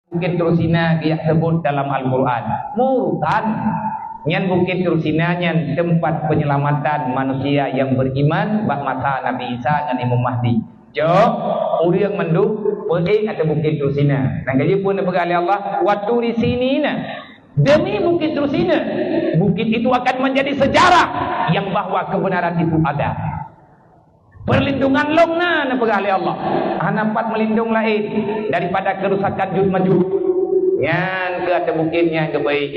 Bukit Tursina dia sebut dalam Al-Quran Murutan. Nyan Bukit Tursina nyan tempat penyelamatan manusia yang beriman bak masa Nabi Isa dengan Imam Mahdi. Jom orang menduk pergi atau Bukit Tursina. Dan kaji pun berkali Allah waktu di sini demi Bukit Tursina, bukit itu akan menjadi sejarah yang bahwa kebenaran itu ada. Perlindungan longna berkali Allah. Nampak melindung lain daripada kerusakan Jud Majud. Yang ke atas bukitnya ke baik.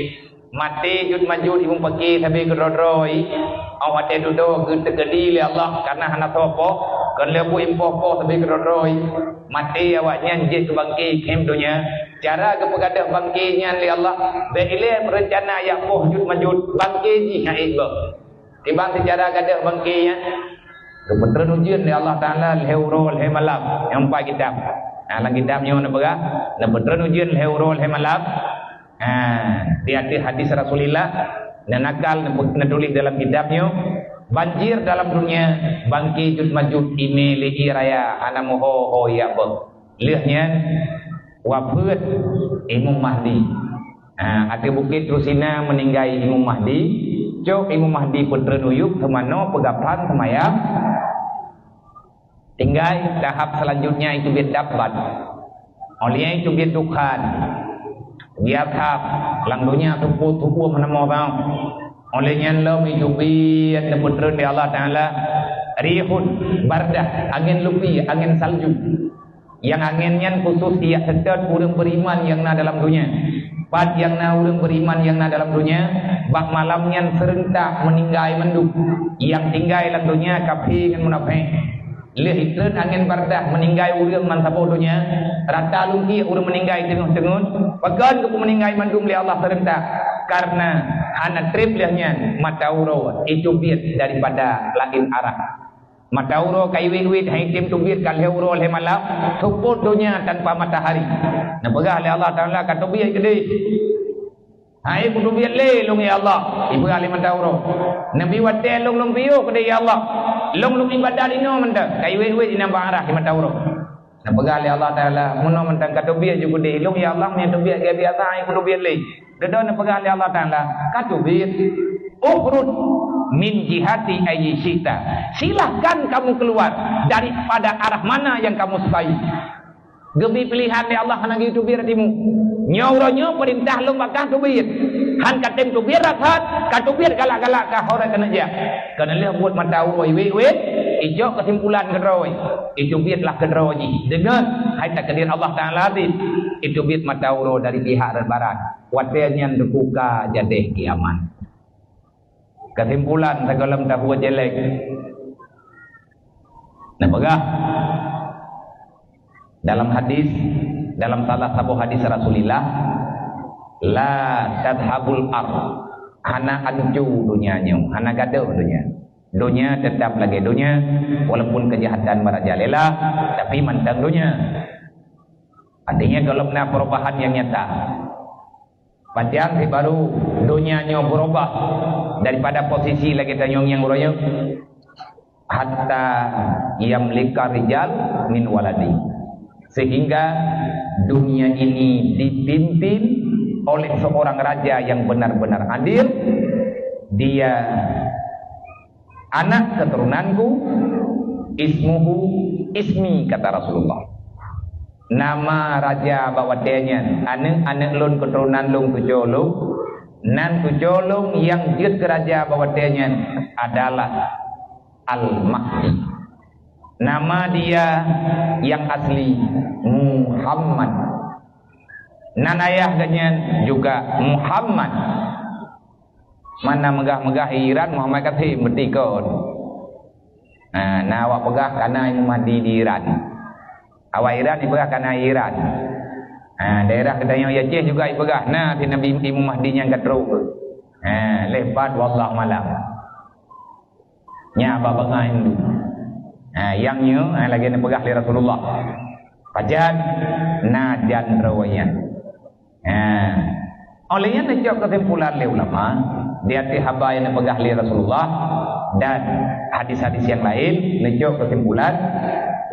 Mati Jud Majud ibu pergi sampai ke Rodroi. Awak ada duduk ke tegedi oleh Allah karena hana sopo. Kan lebu impopo sampai ke Rodroi. Mati awaknya je ke bangki kem dunia. Cara ke pegadah bangkinya oleh Allah. Beile rencana yang poh Jud Majud bangki ji haid ba. Timbang secara gadah bangkinya. Kebetulan ujian oleh Allah Ta'ala Al-Hewrol Hemalam yang empat kitab. Dalam kitabnya mana berah? Kebetulan ujian Al-Hewrol Hemalam. Di hadis Rasulullah dan nakal nak tulis dalam kitabnya banjir dalam dunia bangki Jud Majud ime lihi raya anamuho ho ya ba. Lihnya wafat Imam Mahdi. Ati Bukit Tursina meninggai Imam Mahdi. Cok Imam Mahdi putra nuyuk kemana pegapan semayang. Tinggal tahap selanjutnya itu biar dapat. Olehnya itu biar dukhan. Dia tahap langdunya tupu mana mau bang. Olehnya lam itu biar putra di Allah Ta'ala. Rihun bardah angin lupi angin salju. Yang anginnya khusus ia sedot orang beriman yang na dalam dunia. Pad yang na orang beriman yang na dalam dunia. Bak malamnya serentak meninggal menduk. Yang tinggal dalam dunia kafir dengan munafik. Lihitlen angin bardah meninggal orang mansapo dunia. Rata lungki orang meninggal tengah-tengah. Bagan ke meninggal mandung oleh Allah serentak. Karena anak trip lihnya matauro itu biar daripada lain arah. Matauro kaiwin-win haitim tubir kalheuro oleh malam. Support dunia tanpa matahari. Nah pegah oleh Allah Ta'ala kata biar gede. Hai kudu biar le long ya Allah. Ibu kali matauro. Nabi watel long biyo kede ya Allah. Long ibadah dino menda. Kaiwin-win ina barah matauro. Nah pegah oleh Allah Ta'ala muno mentang kata biar juga de long ya Allah nya biar dia biasa ai kudu biar le. Dedo na pegah oleh Allah Ta'ala kata biar ukhrud min jihati ayyisita. Silahkan kamu keluar daripada arah mana yang kamu sukai. Gebi pilihan di Allah hanagi itu biar timu. Nyauranya perintah lu bakah tu biar. Han katem tu biar rakat, katu biar galak-galak ka orang kena dia. Kena lihat buat mata uroi wet. Ijo kesimpulan kedroi. Itu biarlah kedroi. Dengan hai takdir Allah Ta'ala itu biar mata uro dari pihak barat. Watenya duka jadeh kiamat. Kesimpulan sagalam tahu jelek. Nah bagah dalam hadis, dalam salah satu hadis Rasulullah, la tadhabul ard, hana anju dunianya, hana gaduh dunia. Dunia tetap lagi dunia, walaupun kejahatan merajalela, tapi mantang dunia. Artinya kalau nak perubahan yang nyata. Panjang si baru dunianya berubah daripada posisi lagi tanyong yang uraya hatta yamlika rijal min waladi, sehingga dunia ini dipimpin oleh seorang raja yang benar-benar adil. Dia anak keturunanku, ismuhu ismi, kata Rasulullah. Nama raja bawadenya anak lun keturunan lung tujolung nan tujolung yang jut ke raja bawadenya adalah Al-Mahdi. Nama dia yang asli Muhammad. Nan ayah ganyan juga Muhammad. Mana megah-megah Iran Muhammad kata merdeka. Nah awak pegah karena Mahdi di Iran. Awak Iran dipegah karena Iran. Daerah katanya Aceh juga dipegah. Nah, si Nabi Imam Mahdi yang keteruk. Lebat wallah malam. Nya babangan dulu. Yangnya lagi dipegah oleh Rasulullah. Pajan najan rawanya. Olehnya najak kesimpulan oleh ulama di hati haba yang dipegah oleh Rasulullah dan hadis-hadis yang lain najak kesimpulan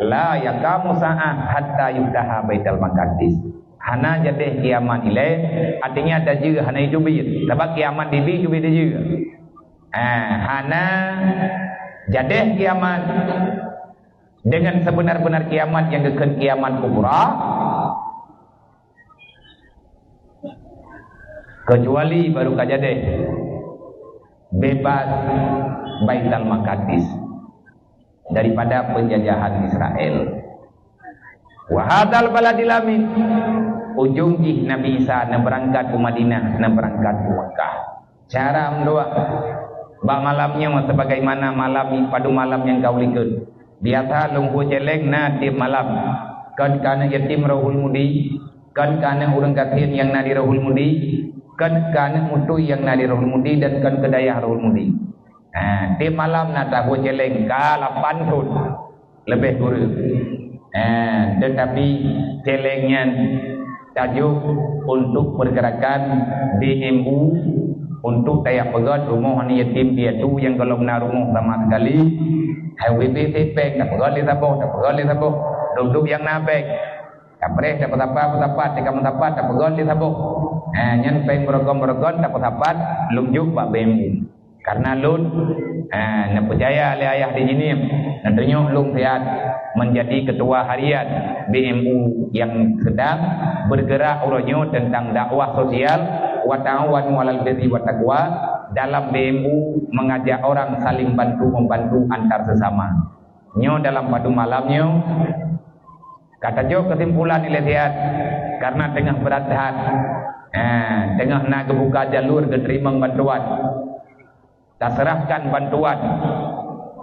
la yaqamu sa'ah hatta yuftaha Baitul Maqdis. Hana jadeh kiamat ilai artinya ada juga hana jubit. Sebab kiamat dibi jubit juga. Hana jadeh kiamat dengan sebenar-benar kiamat yang kekan kiamat kubra, kecuali baru kajadeh bebas Baitul Maqdis daripada penjajahan Israel. Wa hadzal baladil amin, ujung ih Nabi Isa na berangkat ke Madinah, na berangkat ke Mekah. Cara mendoa bak malamnya sebagaimana malam padu malam yang kau likut. Biasa lungku celeng na tiap malam. Kan kana yatim rahul mudi, kan kana urang katin yang nadi rahul mudi, kan kana mutu yang nadi rahul mudi dan kan kedayah rahul mudi. Tiap malam na tahu celeng kalapan tun lebih guru. Tetapi celengnya tajuk untuk pergerakan DMU untuk tayak pegat rumah yatim piatu yang kalau benar rumah sama sekali HWP tepek tak pegat li saboh duduk yang napek kapres dapat apa jika mendapat tak pegat li saboh nyan peng berogon dapat apa lumjuk pak BMU karena lun nak percaya oleh ayah di sini nantinya lung sehat menjadi ketua harian BMU yang sedang bergerak uronyo tentang dakwah sosial wa ta'awanu 'alal birri wat taqwa. Dalam BMU mengajak orang saling membantu antar sesama. Nyo dalam padu malamnya kata jo kesimpulan ile sehat karena tengah berat sehat. Tengah nak buka jalur keterima bantuan. Tak serahkan bantuan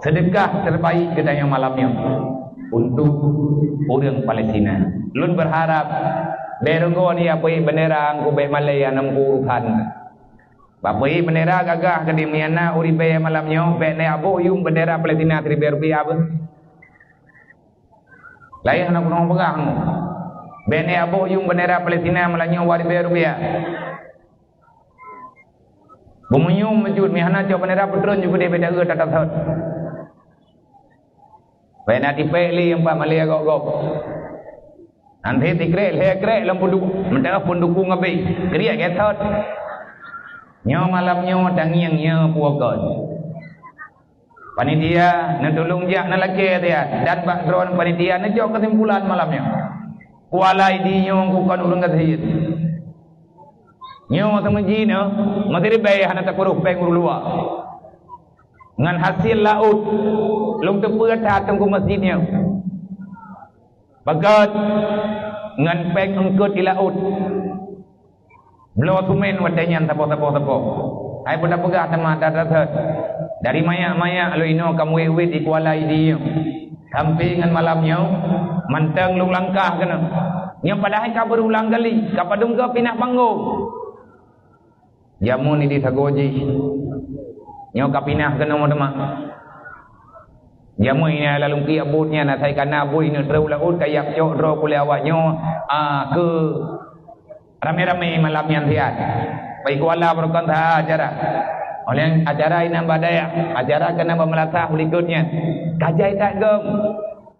sedekah terbaik ke daya malamnya untuk orang Palestina. Lun berharap bergo ni apa bendera angku be Malaya nam urukan. Bapai bendera gagah ke di Miana uribe malamnya be ne abu yung bendera Palestina 3 rupiah apa. Lain nak nong pegang. Be ne abu yung bendera Palestina malamnya 2 rupiah. Bumunyum majud mihana jo bendera putron juga dia beda tak tahu. Bena tipeli yang pak Malaysia gok. Nanti tikre lekre lempudu mentara pendukung ngabe. Kriak getot. Nyo malamnya dangiang nya puakan. Panitia nak tolong jak nak laki dia dan pak drone panitia nak jo kesimpulan malamnya. Kualai di nyo ku kan urang gathit. Nyo sama jino materi bay hana takuruk peng urulua. Ngan hasil laut lung tepet hatang ku masjidnya. Bagat ngan peng engkut di laut. Belo tumen wadanya tapo. Ai pun pegah sama dadat. Dari maya lu ino kamu wewe di kuala idi. Sampai ngan malamnya manteng lu langkah kena. Nya padahal ka berulang kali, ka padung ke pindah panggung. Jamu ni di sagoji. Nyo kapinah kena mo demak. Jamu ini lalu ki abutnya na sai kana abut ini drau laut kayak cok dro pule awaknyo ke rame-rame malam yang tiad. Pai kuala berkan tha acara. Oleh acara ini badaya, acara kena memelatah berikutnya. Kajai tak gem.